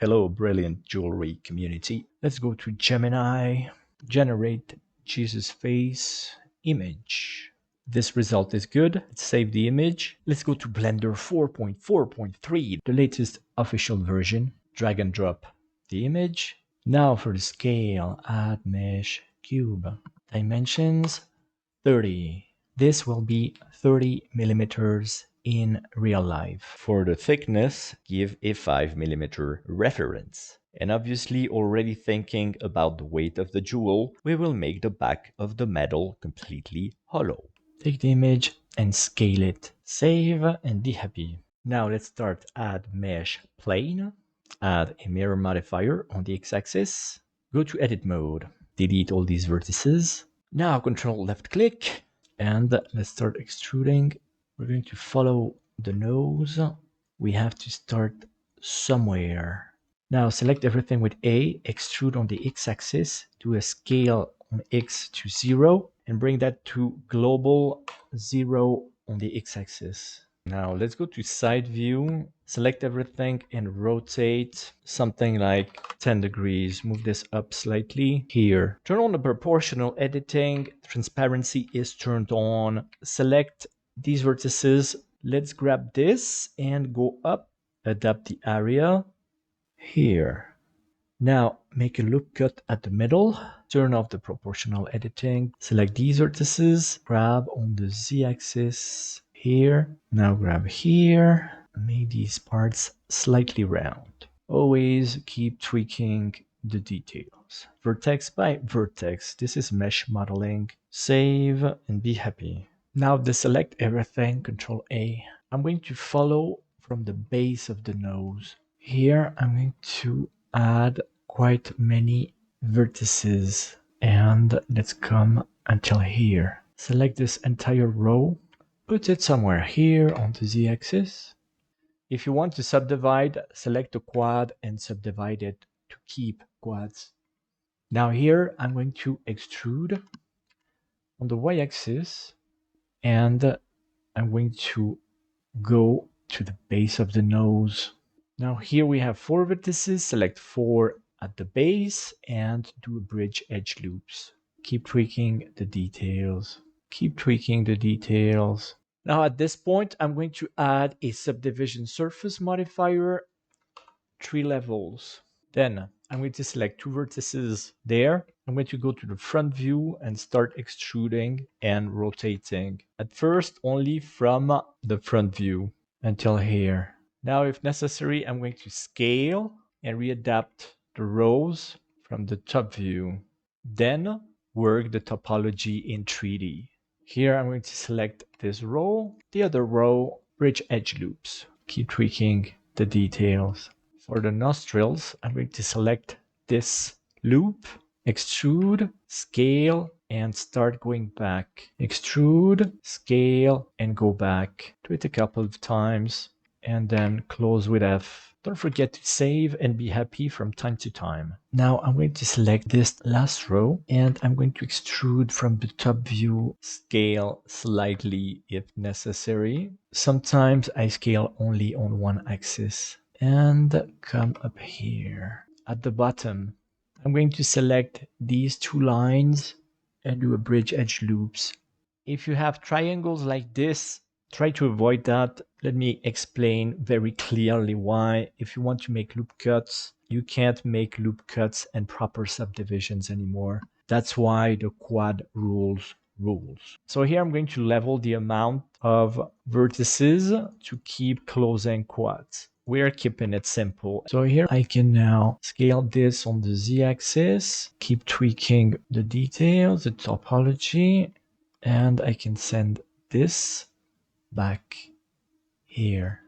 Hello, brilliant jewelry community. Let's go to Gemini, generate Jesus face image. This result is good. Let's save the image. Let's go to Blender 4.4.3, the latest official version. Drag and drop the image. Now for the scale, add mesh cube. Dimensions 30. This will be 30 millimeters in real life. For the thickness, give a 5 millimeter reference. And obviously, already thinking about the weight of the jewel, we will make the back of the medal completely hollow. Take the image and scale it. Save and be happy. Now let's start add mesh plane. Add a mirror modifier on the x-axis. Go to edit mode. Delete all these vertices. Now control left click and let's start extruding. We're going to follow the nose. We have to start somewhere. Now select everything with A, extrude on the x-axis, do a scale on X to 0 and bring that to global 0 on the x-axis. Now let's go to side view, select everything and rotate something like 10 degrees. Move this up slightly here. Turn on the proportional editing. Transparency is turned on. Select these vertices. Let's grab this and go up. Adapt the area here. Now make a loop cut at the middle. Turn off the proportional editing. Select these vertices. Grab on the z-axis here. Now grab here. Make these parts slightly round. Always keep tweaking the details. Vertex by vertex. This is mesh modeling. Save and be happy. Now deselect everything. Control A. I'm going to follow from the base of the nose. Here I'm going to add quite many vertices and let's come until here. Select this entire row, put it somewhere here on the z-axis. If you want to subdivide, select a quad and subdivide it to keep quads. Now here I'm going to extrude on the y-axis and I'm going to go to the base of the nose. Now here we have 4 vertices, select 4 at the base and do a bridge edge loops. Keep tweaking the details. Keep tweaking the details. Now at this point, I'm going to add a subdivision surface modifier, 3 levels. Then I'm going to select 2 vertices there. I'm going to go to the front view and start extruding and rotating. At first, only from the front view until here. Now, if necessary, I'm going to scale and readapt the rows from the top view. Then work the topology in 3D. Here, I'm going to select this row, the other row, bridge edge loops. Keep tweaking the details. For the nostrils, I'm going to select this loop, extrude, scale, and start going back. Extrude, scale, and go back. Do it a couple of times. And then close with F. Don't forget to save and be happy from time to time. Now I'm going to select this last row and I'm going to extrude from the top view, scale slightly if necessary. Sometimes I scale only on one axis and come up here. At the bottom, I'm going to select these 2 lines and do a bridge edge loops. If you have triangles like this, try to avoid that. Let me explain very clearly why. If you want to make loop cuts, you can't make loop cuts and proper subdivisions anymore. That's why the quad rules. So here I'm going to level the amount of vertices to keep closing quads. We're keeping it simple. So here I can now scale this on the z-axis, keep tweaking the details, the topology, and I can send this back here.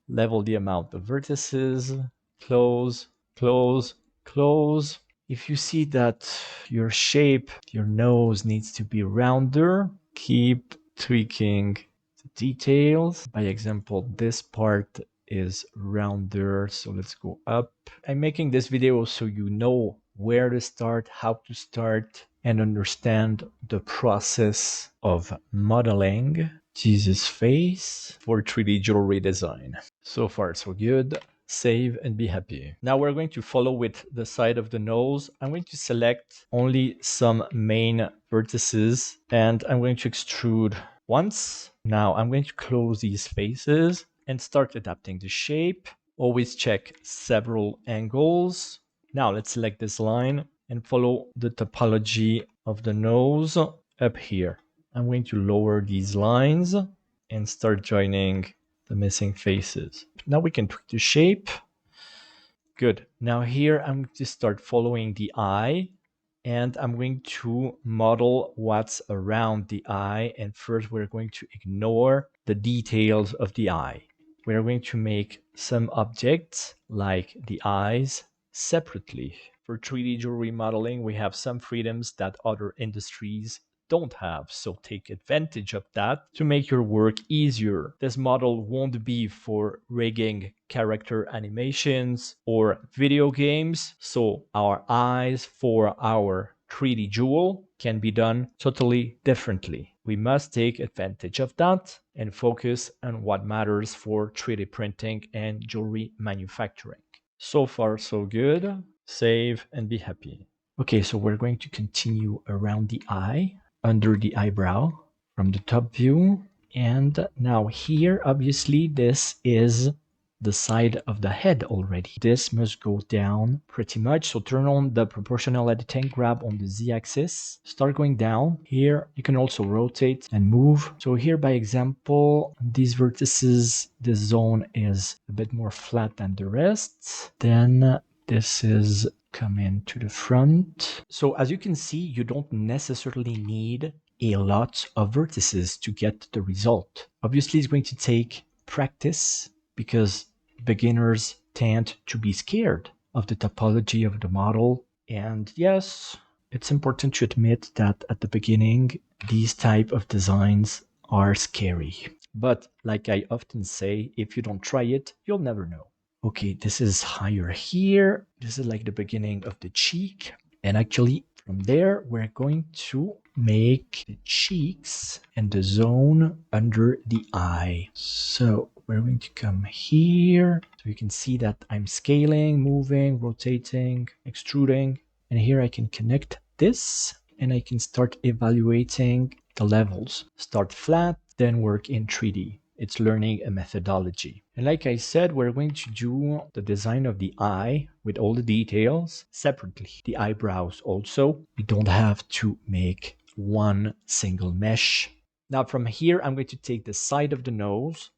Level the amount of vertices, close, close, close. If you see that your shape, your nose needs to be rounder, keep tweaking the details. By example, this part is rounder, so let's go up. I'm making this video so you know where to start, how to start, and understand the process of modeling Jesus face for 3D jewelry design. So far, so good. save and be happy. Now we're going to follow with the side of the nose. I'm going to select only some main vertices and I'm going to extrude once. Now I'm going to close these faces and start adapting the shape. Always check several angles. Now let's select this line and follow the topology of the nose up here. I'm going to lower these lines and start joining the missing faces. Now we can tweak the shape. Good. Now here I'm going to start following the eye and I'm going to model what's around the eye. And first we're going to ignore the details of the eye. We're going to make some objects like the eyes separately. For 3D jewelry modeling, we have some freedoms that other industries don't have, so take advantage of that to make your work easier. This model won't be for rigging character animations or video games, so our eyes for our 3D jewel can be done totally differently. We must take advantage of that and focus on what matters for 3D printing and jewelry manufacturing. So far, so good. Save and be happy. Okay, so we're going to continue around the eye, under the eyebrow from the top view. And now here, obviously, this is the side of the head already. This must go down pretty much. So turn on the proportional editing, grab on the Z-axis, start going down. Here, you can also rotate and move. So here, by example, these vertices, this zone is a bit more flat than the rest. Then this is coming to the front. So as you can see, you don't necessarily need a lot of vertices to get the result. Obviously, it's going to take practice because beginners tend to be scared of the topology of the model. And yes, it's important to admit that at the beginning, these type of designs are scary. But like I often say, if you don't try it, you'll never know. Okay, this is higher here. This is like the beginning of the cheek. And actually, from there, we're going to make the cheeks and the zone under the eye. So we're going to come here. So you can see that I'm scaling, moving, rotating, extruding. And here I can connect this and I can start evaluating the levels. Start flat, then work in 3D. It's learning a methodology. And like I said, we're going to do the design of the eye with all the details separately. The eyebrows also. We don't have to make one single mesh. Now from here, I'm going to take the side of the nose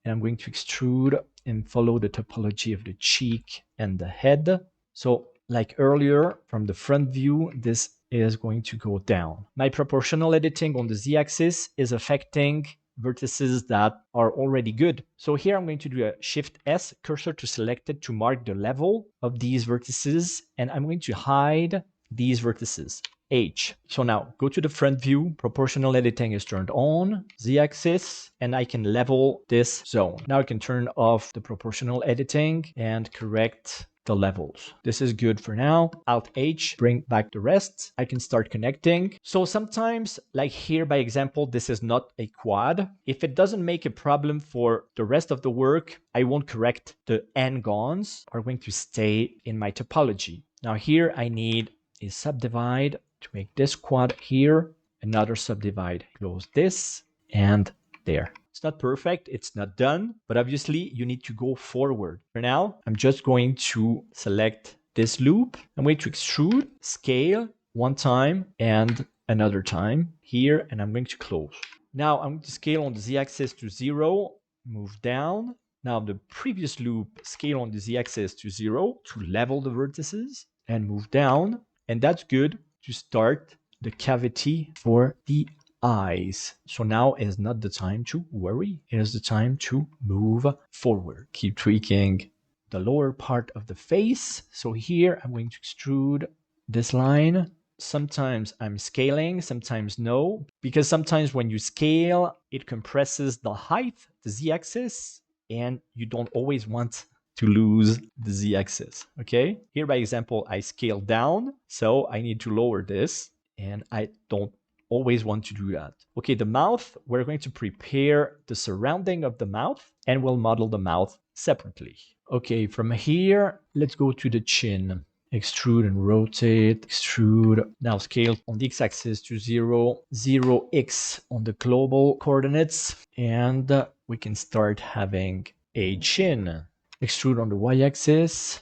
and I'm going to extrude and follow the topology of the cheek and the head. So like earlier, from the front view, this is going to go down. My proportional editing on the Z-axis is affecting vertices that are already good. So here I'm going to do a Shift S, cursor to selected to mark the level of these vertices, and I'm going to hide these vertices. H. So now go to the front view, proportional editing is turned on, Z-axis, and I can level this zone. Now I can turn off the proportional editing and correct the levels. This is good for now. Alt H, bring back the rest. I can start connecting. So sometimes, like here by example, this is not a quad. If it doesn't make a problem for the rest of the work, I won't correct the n-gons are going to stay in my topology. Now here I need a subdivide to make this quad here, another subdivide, close this, and there. It's not perfect, it's not done, but obviously you need to go forward. For now, I'm just going to select this loop. I'm going to extrude, scale one time and another time here, and I'm going to close. Now I'm going to scale on the Z-axis to 0, move down. Now the previous loop, scale on the Z-axis to 0 to level the vertices and move down. And that's good to start the cavity for the eyes. So now is not the time to worry. It is the time to move forward. Keep tweaking the lower part of the face. So here I'm going to extrude this line. Sometimes I'm scaling, sometimes no, because sometimes when you scale, it compresses the height, the Z-axis, and you don't always want to lose the Z-axis, okay? Here, by example, I scale down, so I need to lower this, and I don't always want to do that. Okay, the mouth, we're going to prepare the surrounding of the mouth, and we'll model the mouth separately. Okay, from here, let's go to the chin. Extrude and rotate, extrude. Now scale on the x-axis to 0, 0x on the global coordinates, and we can start having a chin. Extrude on the y-axis,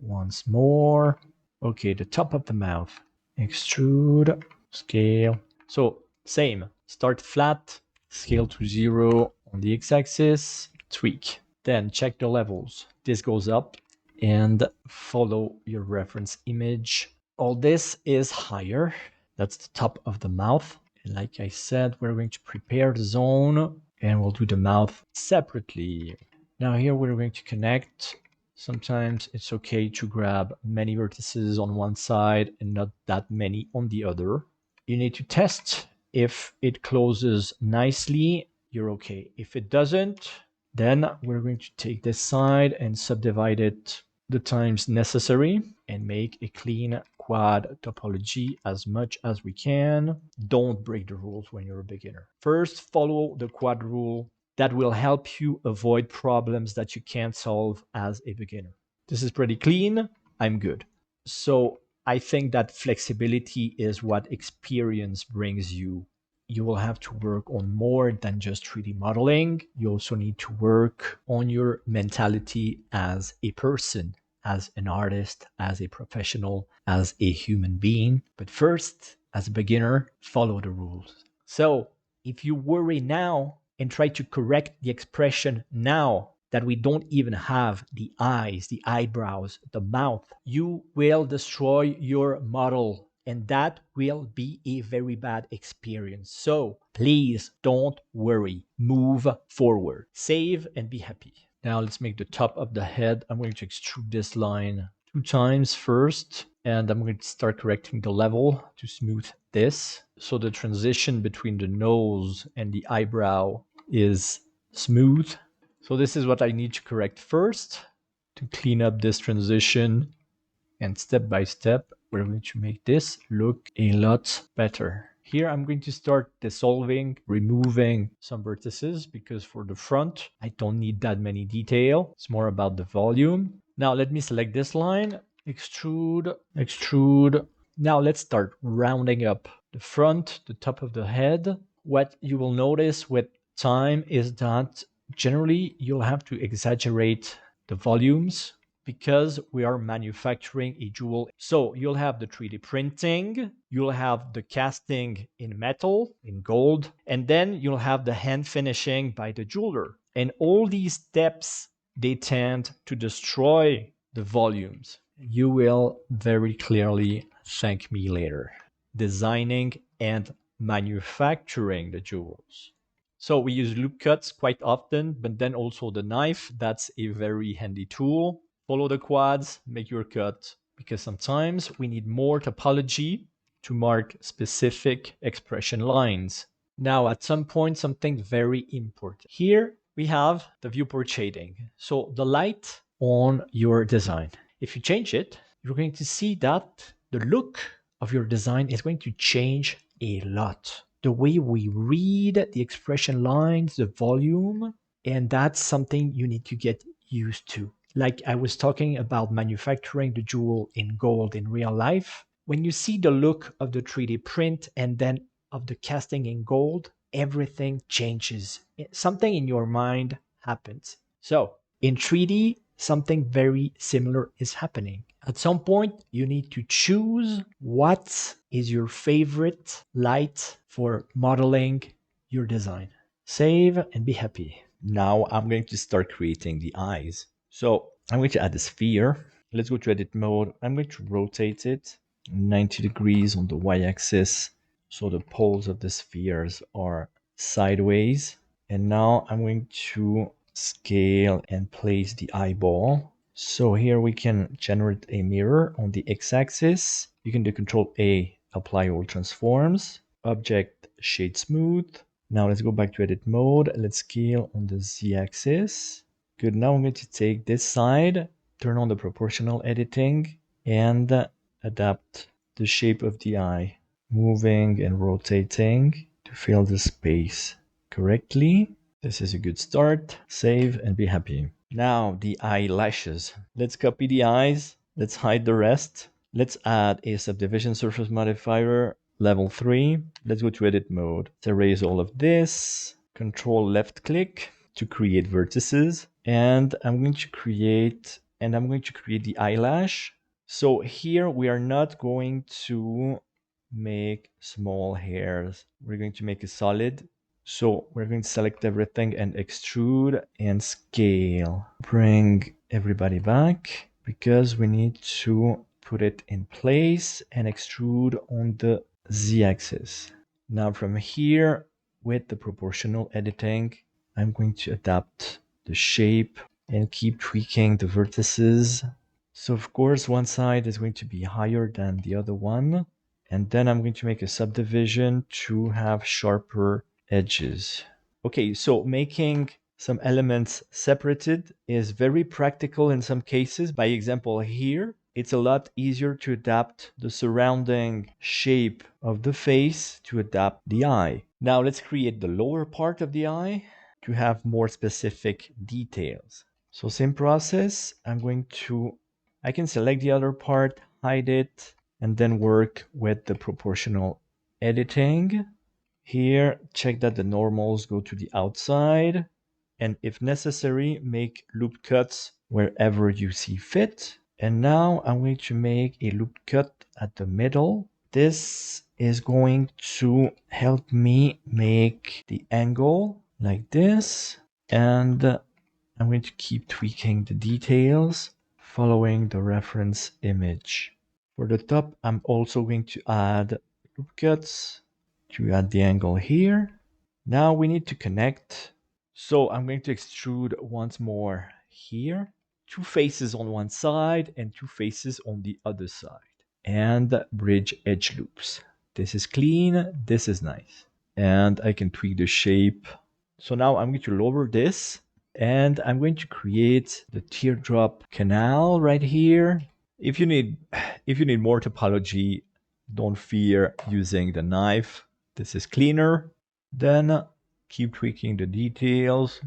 once more. Okay, the top of the mouth. Extrude, scale. So same, start flat, scale to 0 on the x-axis, tweak. Then check the levels. This goes up and follow your reference image. All this is higher. That's the top of the mouth. And like I said, we're going to prepare the zone and we'll do the mouth separately. Now here we're going to connect. Sometimes it's okay to grab many vertices on one side and not that many on the other. You need to test if it closes nicely, you're okay. If it doesn't, then we're going to take this side and subdivide it the times necessary and make a clean quad topology as much as we can. Don't break the rules when you're a beginner. First, follow the quad rule. That will help you avoid problems that you can't solve as a beginner. This is pretty clean. I'm good. So I think that flexibility is what experience brings you. You will have to work on more than just 3D modeling. You also need to work on your mentality as a person, as an artist, as a professional, as a human being. But first, as a beginner, follow the rules. So if you worry now and try to correct the expression now that we don't even have the eyes, the eyebrows, the mouth, you will destroy your model. And that will be a very bad experience. So please don't worry. Move forward. Save and be happy. Now let's make the top of the head. I'm going to extrude this line 2 times first. And I'm going to start correcting the level to smooth this. So the transition between the nose and the eyebrow is smooth. So this is what I need to correct first to clean up this transition. And step by step, we're going to make this look a lot better. Here, I'm going to start dissolving, removing some vertices because for the front, I don't need that many detail. It's more about the volume. Now, let me select this line, extrude, extrude. Now, let's start rounding up the front, the top of the head. What you will notice with time is that generally you'll have to exaggerate the volumes because we are manufacturing a jewel. So you'll have the 3D printing, you'll have the casting in metal, in gold, and then you'll have the hand finishing by the jeweler. And all these steps, they tend to destroy the volumes. You will very clearly thank me later. Designing and manufacturing the jewels. So we use loop cuts quite often, but then also the knife. That's a very handy tool. Follow the quads, make your cut, because sometimes we need more topology to mark specific expression lines. Now, at some point, something very important. Here we have the viewport shading. So the light on your design. If you change it, you're going to see that the look of your design is going to change a lot. The way we read the expression lines, the volume, and that's something you need to get used to. Like I was talking about manufacturing the jewel in gold in real life. When you see the look of the 3D print and then of the casting in gold, everything changes. Something in your mind happens. So in 3D, something very similar is happening. At some point, you need to choose what is your favorite light for modeling your design. Save and be happy. Now I'm going to start creating the eyes. So I'm going to add a sphere. Let's go to edit mode. I'm going to rotate it 90 degrees on the y-axis. So the poles of the spheres are sideways. And now I'm going to scale and place the eyeball. So here we can generate a mirror on the x-axis. You can do Control A, apply all transforms, object shade smooth. Now let's go back to edit mode. Let's scale on the z-axis. Good, now I'm going to take this side, turn on the proportional editing, and adapt the shape of the eye, moving and rotating to fill the space correctly. This is a good start. Save and be happy. Now the eyelashes. Let's copy the eyes. Let's hide the rest. Let's add a subdivision surface modifier, level 3. Let's go to edit mode. Let's erase all of this. Control left click to create vertices. And I'm going to create the eyelash. So here we are not going to make small hairs. We're going to make a solid. So we're going to select everything and extrude and scale. Bring everybody back because we need to put it in place and extrude on the z-axis. Now from here, with the proportional editing, I'm going to adapt the shape and keep tweaking the vertices. So of course, one side is going to be higher than the other one. And then I'm going to make a subdivision to have sharper edges. Okay, so making some elements separated is very practical in some cases. By example here, it's a lot easier to adapt the surrounding shape of the face to adapt the eye. Now let's create the lower part of the eye to have more specific details. So same process, I can select the other part, hide it, and then work with the proportional editing. Here, check that the normals go to the outside, and if necessary, make loop cuts wherever you see fit. And now I'm going to make a loop cut at the middle. This is going to help me make the angle like this, and I'm going to keep tweaking the details following the reference image. For the top, I'm also going to add loop cuts to add the angle here. Now we need to connect. So I'm going to extrude once more here. 2 faces on one side and 2 faces on the other side. And bridge edge loops. This is clean, this is nice. And I can tweak the shape. So now I'm going to lower this and I'm going to create the teardrop canal right here. If you need more topology, don't fear using the knife. This is cleaner. Then keep tweaking the details,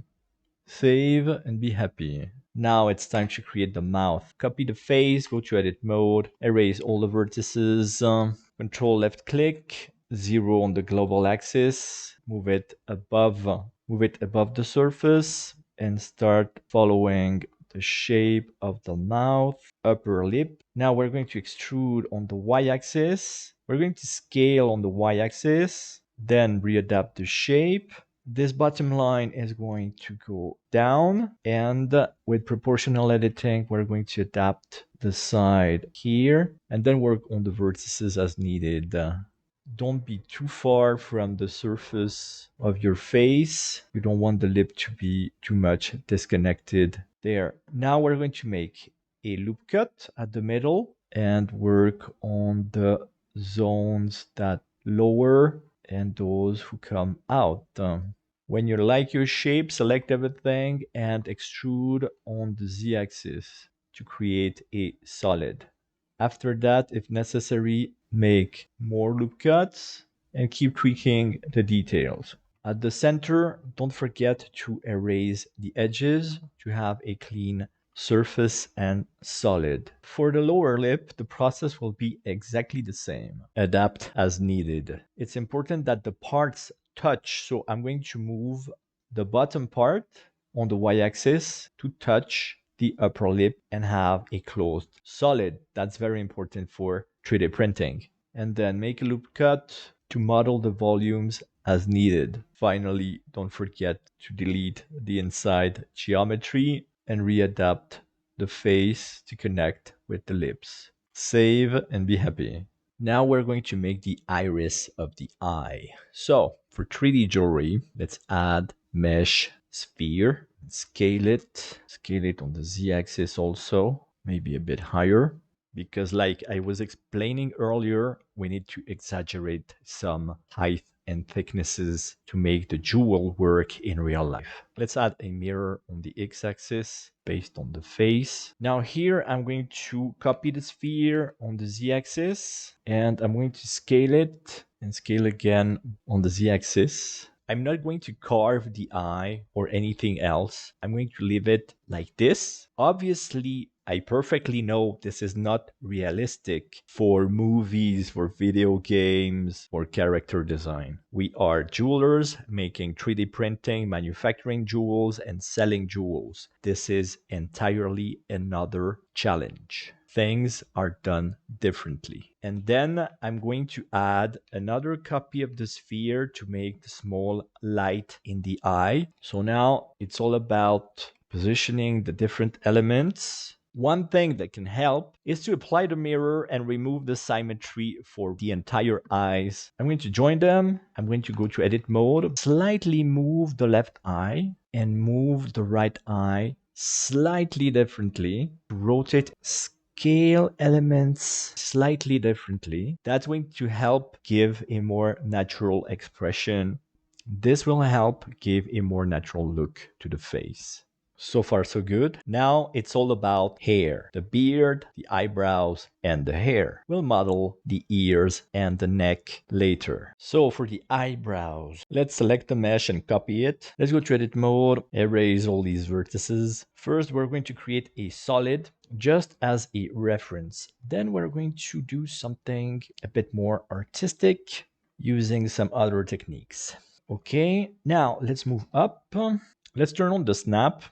save, and be happy. Now it's time to create the mouth. Copy the face, go to edit mode, erase all the vertices, control left click, 0 on the global axis, move it above the surface, and start following the shape of the mouth, upper lip. Now we're going to extrude on the y-axis. We're going to scale on the y-axis, then readapt the shape. This bottom line is going to go down, and with proportional editing, we're going to adapt the side here and then work on the vertices as needed. Don't be too far from the surface of your face. You don't want the lip to be too much disconnected there. Now we're going to make a loop cut at the middle and work on the zones that lower and those who come out. When you like your shape, select everything and extrude on the z-axis to create a solid. After that, if necessary, make more loop cuts and keep tweaking the details. At the center, don't forget to erase the edges to have a clean surface and solid. For the lower lip, the process will be exactly the same. Adapt as needed. It's important that the parts touch, so I'm going to move the bottom part on the y-axis to touch the upper lip and have a closed solid. That's very important for 3D printing. And then make a loop cut to model the volumes as needed. Finally, don't forget to delete the inside geometry and readapt the face to connect with the lips. Save and be happy. Now we're going to make the iris of the eye. So for 3D jewelry, let's add mesh sphere, scale it on the z-axis also, maybe a bit higher, because like I was explaining earlier, we need to exaggerate some height and thicknesses to make the jewel work in real life. Let's add a mirror on the x-axis based on the face. Now here I'm going to copy the sphere on the z-axis and I'm going to scale it and scale again on the z-axis. I'm not going to carve the eye or anything else. I'm going to leave it like this. Obviously, I perfectly know this is not realistic for movies, for video games, for character design. We are jewelers making 3D printing, manufacturing jewels, and selling jewels. This is entirely another challenge. Things are done differently. And then I'm going to add another copy of the sphere to make the small light in the eye. So now it's all about positioning the different elements. One thing that can help is to apply the mirror and remove the symmetry for the entire eyes. I'm going to join them. I'm going to go to edit mode, slightly move the left eye and move the right eye slightly differently, rotate scale elements slightly differently. That's going to help give a more natural expression. This will help give a more natural look to the face. So far, so good. Now it's all about hair, the beard, the eyebrows, and the hair. We'll model the ears and the neck later. So for the eyebrows, let's select the mesh and copy it. Let's go to edit mode, erase all these vertices. First, we're going to create a solid just as a reference. Then we're going to do something a bit more artistic using some other techniques. Okay, now let's move up. Let's turn on the snap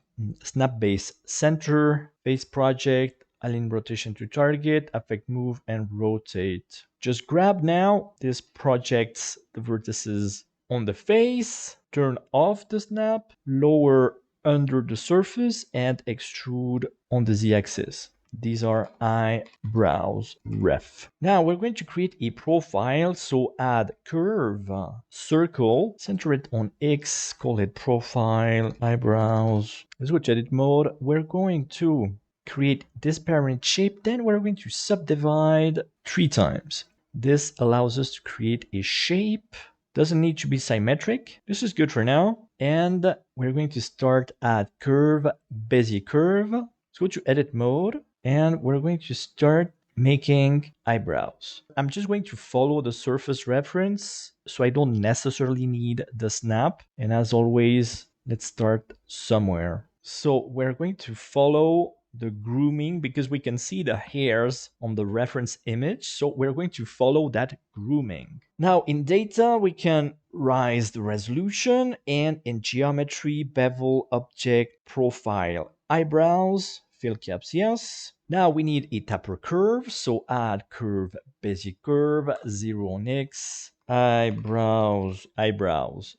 base center, face project, align rotation to target, affect move, and rotate. Just grab now this projects the vertices on the face, turn off the snap, lower under the surface, and extrude on the z-axis. These are eyebrows ref. Now we're going to create a profile. So add curve, circle, center it on X, call it profile, eyebrows. Let's go to edit mode. We're going to create this parent shape. Then we're going to subdivide 3 times. This allows us to create a shape. Doesn't need to be symmetric. This is good for now. And we're going to start at curve, Bezier curve. Let's go to edit mode. And we're going to start making eyebrows. I'm just going to follow the surface reference, so I don't necessarily need the snap. And as always, let's start somewhere. So we're going to follow the grooming because we can see the hairs on the reference image. So we're going to follow that grooming. Now in data, we can raise the resolution, and in geometry, bevel, object, profile, eyebrows, fill caps, yes. Now we need a taper curve, so add curve, Bezier curve, 0 on X, eyebrows,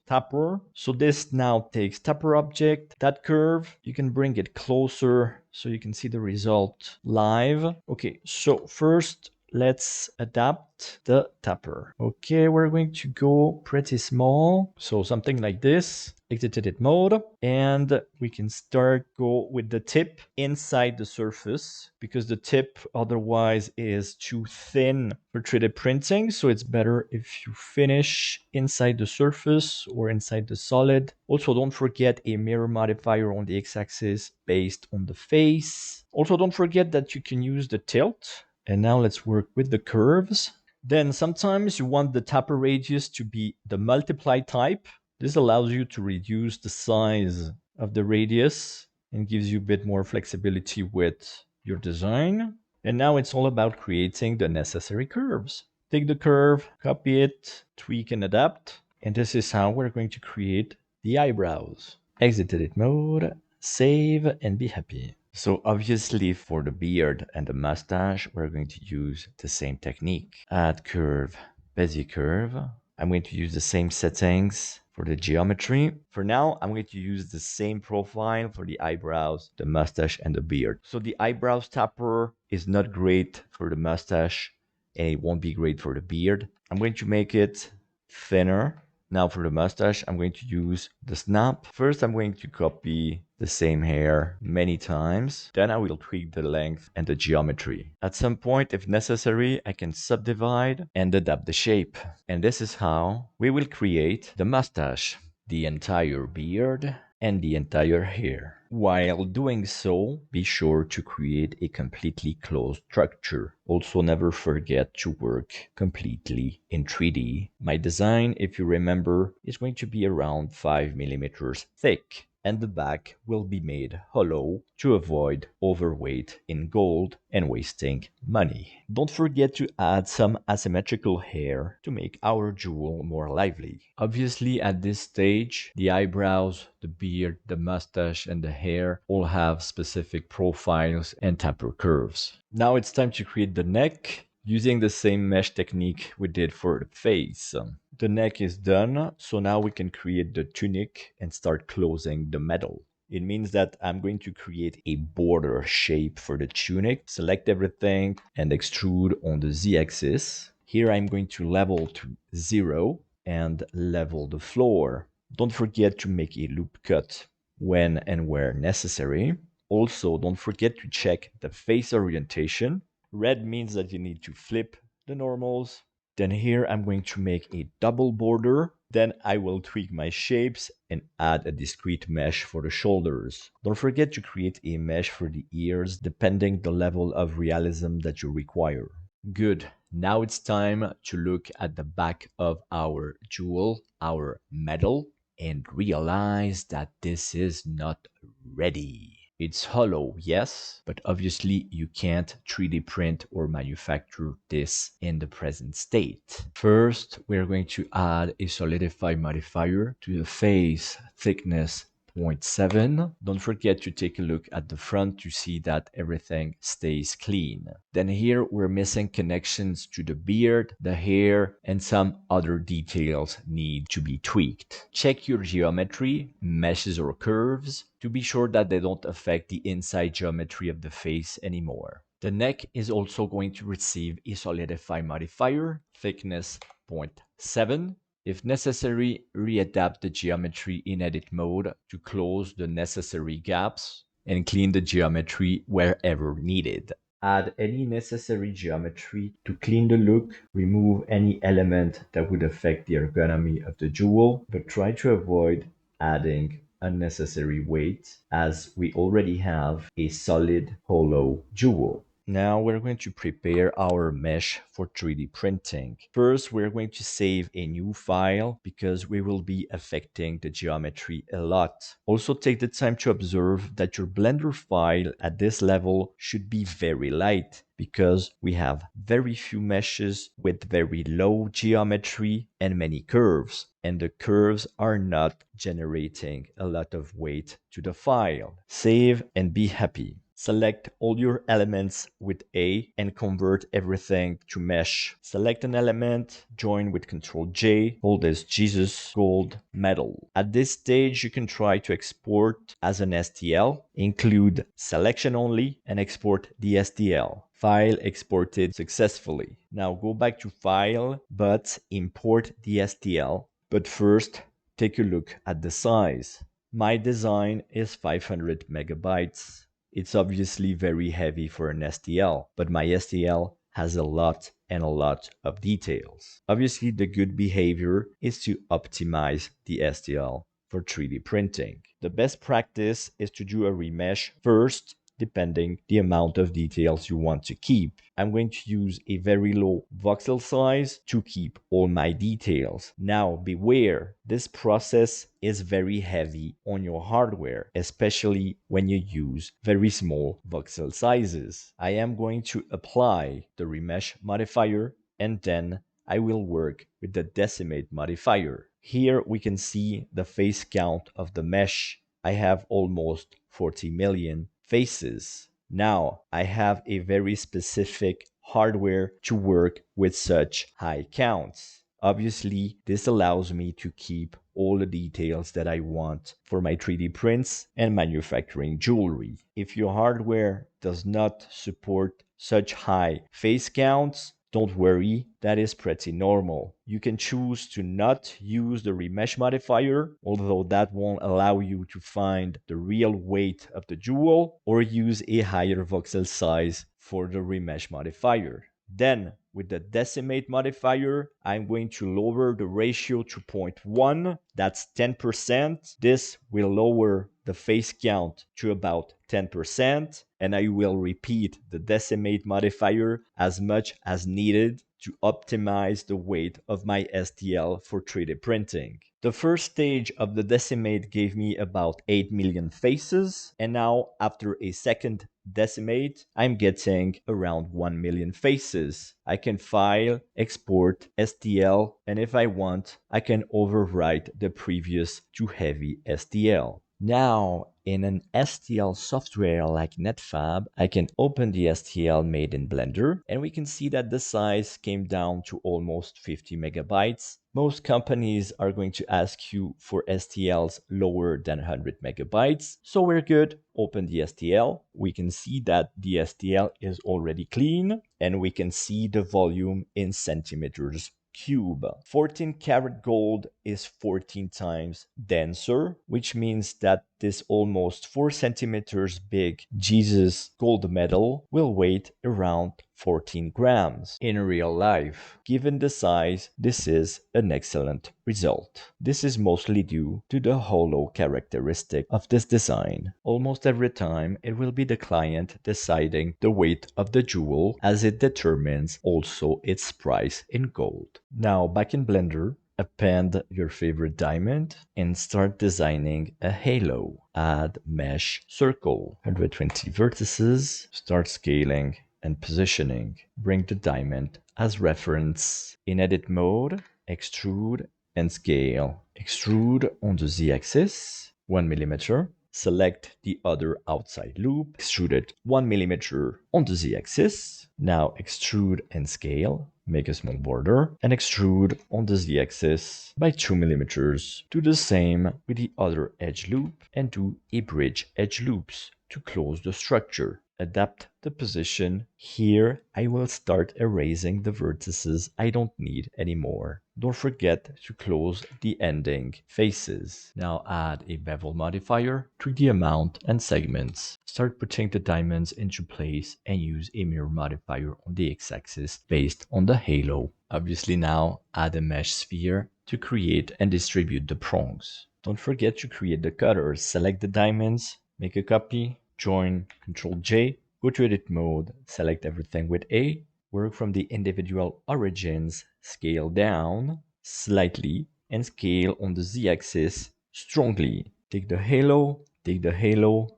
taper. So this now takes taper object, that curve. You can bring it closer so you can see the result live. Okay, so first let's adapt the taper. Okay, we're going to go pretty small, so something like this. Exit edit mode, and we can start go with the tip inside the surface because the tip otherwise is too thin for 3D printing. So it's better if you finish inside the surface or inside the solid. Also, don't forget a mirror modifier on the x-axis based on the face. Also, don't forget that you can use the tilt. And now let's work with the curves. Then sometimes you want the taper radius to be the multiply type. This allows you to reduce the size of the radius and gives you a bit more flexibility with your design. And now it's all about creating the necessary curves. Take the curve, copy it, tweak and adapt. And this is how we're going to create the eyebrows. Exit edit mode, save, and be happy. So obviously for the beard and the mustache, we're going to use the same technique. Add curve, Bezier curve. I'm going to use the same settings for the geometry. For now, I'm going to use the same profile for the eyebrows, the mustache, and the beard. So the eyebrows taper is not great for the mustache, and it won't be great for the beard. I'm going to make it thinner. Now for the mustache, I'm going to use the snap. First, I'm going to copy the same hair many times. Then I will tweak the length and the geometry. At some point, if necessary, I can subdivide and adapt the shape. And this is how we will create the mustache, the entire beard, and the entire hair. While doing so, be sure to create a completely closed structure. Also, never forget to work completely in 3D. My design, if you remember, is going to be around 5 millimeters thick, and the back will be made hollow to avoid overweight in gold and wasting money. Don't forget to add some asymmetrical hair to make our jewel more lively. Obviously, at this stage, the eyebrows, the beard, the mustache, and the hair all have specific profiles and taper curves. Now it's time to create the neck using the same mesh technique we did for the face. The neck is done, so now we can create the tunic and start closing the metal. It means that I'm going to create a border shape for the tunic, select everything and extrude on the Z-axis. Here I'm going to level to 0 and level the floor. Don't forget to make a loop cut when and where necessary. Also, don't forget to check the face orientation. Red means that you need to flip the normals. Then here I'm going to make a double border. Then I will tweak my shapes and add a discrete mesh for the shoulders. Don't forget to create a mesh for the ears depending the level of realism that you require. Good. Now it's time to look at the back of our jewel, our metal, and realize that this is not ready. It's hollow, yes, but obviously you can't 3D print or manufacture this in the present state. First, we're going to add a solidify modifier to the face thickness 0.7. Don't forget to take a look at the front to see that everything stays clean. Then here we're missing connections to the beard, the hair, and some other details need to be tweaked. Check your geometry, meshes or curves to be sure that they don't affect the inside geometry of the face anymore. The neck is also going to receive a solidify modifier, thickness 0.7. If necessary, readapt the geometry in edit mode to close the necessary gaps and clean the geometry wherever needed. Add any necessary geometry to clean the look, remove any element that would affect the ergonomy of the jewel, but try to avoid adding unnecessary weight as we already have a solid hollow jewel. Now we're going to prepare our mesh for 3D printing. First, we're going to save a new file because we will be affecting the geometry a lot. Also take the time to observe that your Blender file at this level should be very light because we have very few meshes with very low geometry and many curves, and the curves are not generating a lot of weight to the file. Save and be happy. Select all your elements with A and convert everything to mesh. Select an element, join with Ctrl J, hold as Jesus, gold, metal. At this stage, you can try to export as an STL, include selection only, and export the STL. File exported successfully. Now go back to File, but import the STL. But first, take a look at the size. My design is 500 megabytes. It's obviously very heavy for an STL, but my STL has a lot of details. Obviously, the good behavior is to optimize the STL for 3D printing. The best practice is to do a remesh first, depending the amount of details you want to keep. I'm going to use a very low voxel size to keep all my details. Now beware, this process is very heavy on your hardware, especially when you use very small voxel sizes. I am going to apply the remesh modifier and then I will work with the decimate modifier. Here we can see the face count of the mesh. I have almost 40 million faces. Now I have a very specific hardware to work with such high counts. Obviously, this allows me to keep all the details that I want for my 3D prints and manufacturing jewelry. If your hardware does not support such high face counts, don't worry, that is pretty normal. You can choose to not use the remesh modifier, although that won't allow you to find the real weight of the jewel, or use a higher voxel size for the remesh modifier. Then, with the decimate modifier, I'm going to lower the ratio to 0.1. That's 10%. This will lower the face count to about 10%. And I will repeat the decimate modifier as much as needed to optimize the weight of my STL for 3D printing. The first stage of the decimate gave me about 8 million faces, and now after a second decimate, I'm getting around 1 million faces. I can file, export STL, and if I want, I can overwrite the previous too heavy STL. Now, in an STL software like Netfab, I can open the STL made in Blender, and we can see that the size came down to almost 50 megabytes. Most companies are going to ask you for STLs lower than 100 megabytes, so we're good. Open the STL. We can see that the STL is already clean, and we can see the volume in centimeters cube. 14 karat gold is 14 times denser, which means that this almost 4 centimeters big Jesus gold medal will weigh around 14 grams in real life. Given the size, this is an excellent result. This is mostly due to the hollow characteristic of this design. Almost every time, it will be the client deciding the weight of the jewel, as it determines also its price in gold. Now, back in Blender, append your favorite diamond and start designing a halo. Add mesh circle, 120 vertices, start scaling and positioning. Bring the diamond as reference. In edit mode, extrude and scale. Extrude on the z-axis, 1 millimeter. Select the other outside loop, extrude it 1 millimeter on the z-axis. Now extrude and scale, make a small border, and extrude on the z-axis by 2 millimeters. Do the same with the other edge loop and do a bridge edge loops to close the structure. Adapt the position. Here, I will start erasing the vertices I don't need anymore. Don't forget to close the ending faces. Now add a bevel modifier to the amount and segments. Start putting the diamonds into place and use a mirror modifier on the x-axis based on the halo. Obviously now add a mesh sphere to create and distribute the prongs. Don't forget to create the cutters. Select the diamonds, make a copy, join, Ctrl J, go to edit mode, select everything with A, work from the individual origins, scale down slightly, and scale on the z-axis strongly. Take the halo,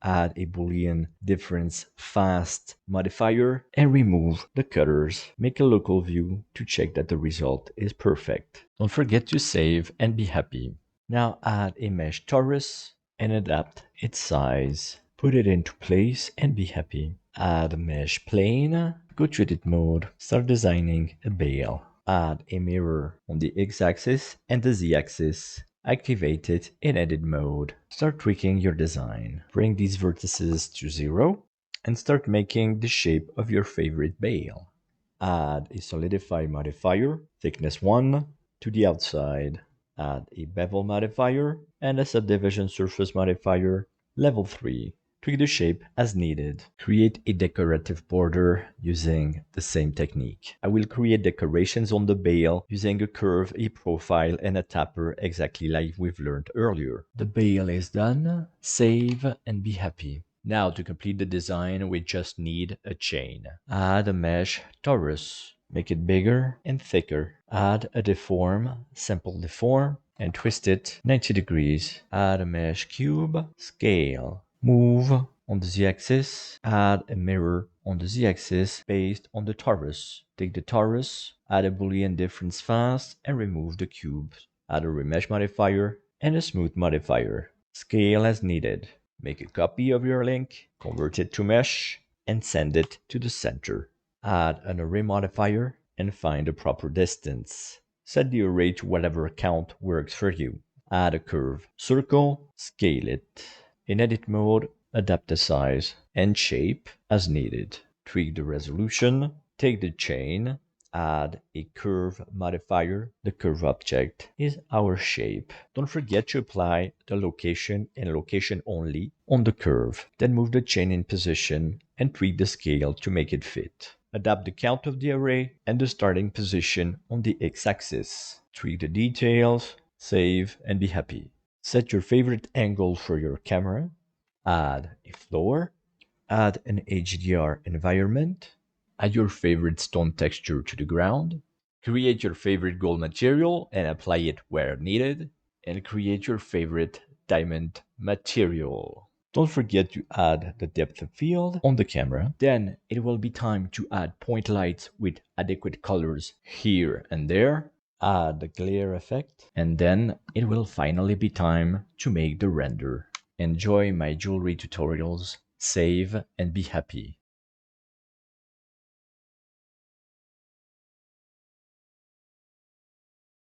add a Boolean difference fast modifier, and remove the cutters. Make a local view to check that the result is perfect. Don't forget to save and be happy. Now add a mesh torus and adapt its size. Put it into place and be happy. Add a mesh plane, go to edit mode, start designing a bale. Add a mirror on the x-axis and the z-axis. Activate it in edit mode. Start tweaking your design. Bring these vertices to 0 and start making the shape of your favorite bale. Add a solidify modifier, thickness 1, to the outside. Add a bevel modifier and a subdivision surface modifier, level 3. Tweak the shape as needed. Create a decorative border using the same technique. I will create decorations on the bale using a curve, a profile, and a tapper exactly like we've learned earlier. The bale is done. Save and be happy. Now to complete the design, we just need a chain. Add a mesh torus. Make it bigger and thicker. Add a deform, simple deform, and twist it 90 degrees. Add a mesh cube, scale. Move on the z-axis, add a mirror on the z-axis based on the torus. Take the torus, add a Boolean difference fast, and remove the cubes. Add a remesh modifier and a smooth modifier. Scale as needed. Make a copy of your link, convert it to mesh, and send it to the center. Add an array modifier and find the proper distance. Set the array to whatever count works for you. Add a curve circle, scale it. In edit mode, adapt the size and shape as needed. Tweak the resolution, take the chain, add a curve modifier. The curve object is our shape. Don't forget to apply the location and location only on the curve. Then move the chain in position and tweak the scale to make it fit. Adapt the count of the array and the starting position on the x-axis. Tweak the details, save, and be happy. Set your favorite angle for your camera. Add a floor. Add an HDR environment. Add your favorite stone texture to the ground. Create your favorite gold material and apply it where needed. And create your favorite diamond material. Don't forget to add the depth of field on the camera. Then it will be time to add point lights with adequate colors here and there. Add the glare effect. And then it will finally be time to make the render. Enjoy my jewelry tutorials, save, and be happy.